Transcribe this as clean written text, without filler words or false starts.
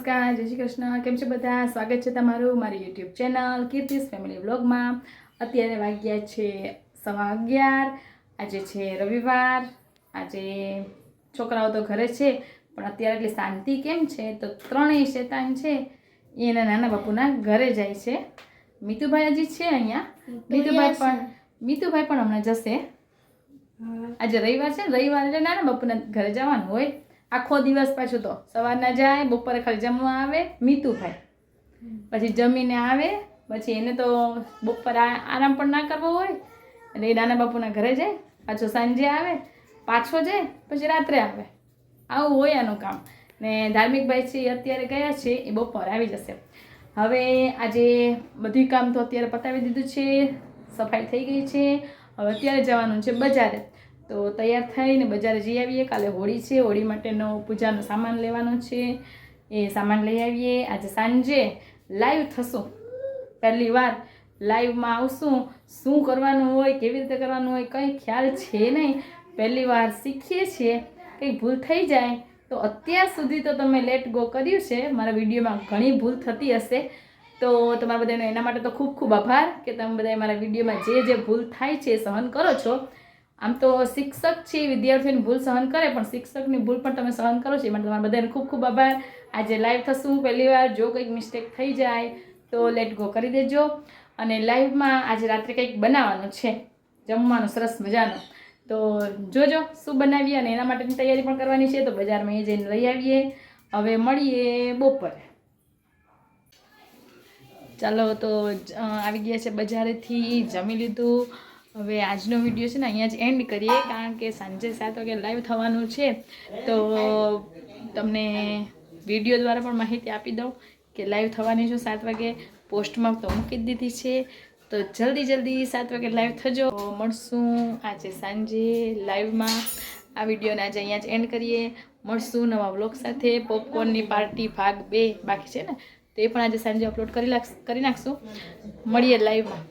નમસ્કાર, જય શ્રી કૃષ્ણ. કેમ છે બધા? સ્વાગત છે તમારું મારી યુટ્યુબ ચેનલ કીર્તિસ ફેમિલી વ્લોગમાં. અત્યારે વાગ્યા છે 11:15. આજે છે રવિવાર. આજે છોકરાઓ તો ઘરે છે, પણ અત્યારે એટલી શાંતિ કેમ છે? તો ત્રણેય શેતાન છે એના નાના બાપુના ઘરે જાય છે. મીતુભાઈ હજી છે અહીંયા. મીતુભાઈ પણ હમણાં જશે. આજે રવિવાર છે, રવિવાર એટલે નાના બાપુના ઘરે જવાનું હોય. આખો દિવસ પાછું તો સવારના જાય, બપોરે ખાલી જમવા આવે મીતુભાઈ, પછી જમીને આવે, પછી એને તો બપોર આરામ પણ ના કરવો હોય એટલે એ નાના બાપુના ઘરે જાય, પાછો સાંજે આવે, પાછો જાય, પછી રાત્રે આવે. આવું હોય આનું કામ. ને ધાર્મિકભાઈ છે અત્યારે ગયા છે, એ બપોર આવી જશે. હવે આજે બધું કામ તો અત્યારે પતાવી દીધું છે, સફાઈ થઈ ગઈ છે. હવે અત્યારે જવાનું છે બજારે. તો તૈયાર થઈને બજારે જઈ આવીએ. કાલે હોળી છે, હોળી માટેનો પૂજાનો સામાન લેવાનો છે, એ સામાન લઈ આવીએ. આજે સાંજે લાઈવ થશું, પહેલી વાર લાઈવમાં આવશું. શું કરવાનું હોય, કેવી રીતે કરવાનું હોય કંઈ ખ્યાલ છે નહીં, પહેલી વાર શીખીએ છીએ. કંઈ ભૂલ થઈ જાય તો અત્યાર સુધી તો તમે લેટ ગો કર્યું છે, મારા વિડીયોમાં ઘણી ભૂલ થતી હશે, તો તમારા બધાનો એના માટે તો ખૂબ ખૂબ આભાર કે તમે બધા મારા વિડીયોમાં જે ભૂલ થાય છે એ સહન કરો છો. આમ તો શિક્ષક છે, વિદ્યાર્થીઓની ભૂલ સહન કરે, પણ શિક્ષકની ભૂલ પણ તમે સહન કરો છો, એ માટે તમારા બધાને ખૂબ ખૂબ આભાર. આજે લાઈવ થશું પહેલી વાર. જો કંઈક મિસ્ટેક થઈ જાય તો લેટ ગો કરી દેજો. અને લાઈવમાં આજે રાત્રે કંઈક બનાવવાનું છે, જમવાનું સરસ મજાનું. તો જોજો શું બનાવીએ, અને એના માટેની તૈયારી પણ કરવાની છે. તો બજારમાં એ જઈને લઈ આવીએ. હવે મળીએ બપોરે. ચાલો, તો આવી ગયા છે બજારેથી, જમી લીધું. હવે આજનો વિડીયો છે ને અહીંયા જ એન્ડ કરીએ, કારણ કે સાંજે 7 વાગે લાઈવ થવાનું છે. તો તમને વિડીયો દ્વારા પણ માહિતી આપી દઉં કે લાઈવ થવાની છું 7 વાગે. પોસ્ટમાં તો મૂકી જ દીધી છે, તો જલ્દી 7 વાગે લાઈવ થજો. મળશું આજે સાંજે લાઈવમાં. આ વિડીયોને આજે અહીંયા જ એન્ડ કરીએ. મળશું નવા વ્લોગ સાથે. પોપકોર્નની પાર્ટી ભાગ 2 બાકી છે ને, તો એ પણ આજે સાંજે અપલોડ કરી નાખશું. મળીએ લાઈવમાં.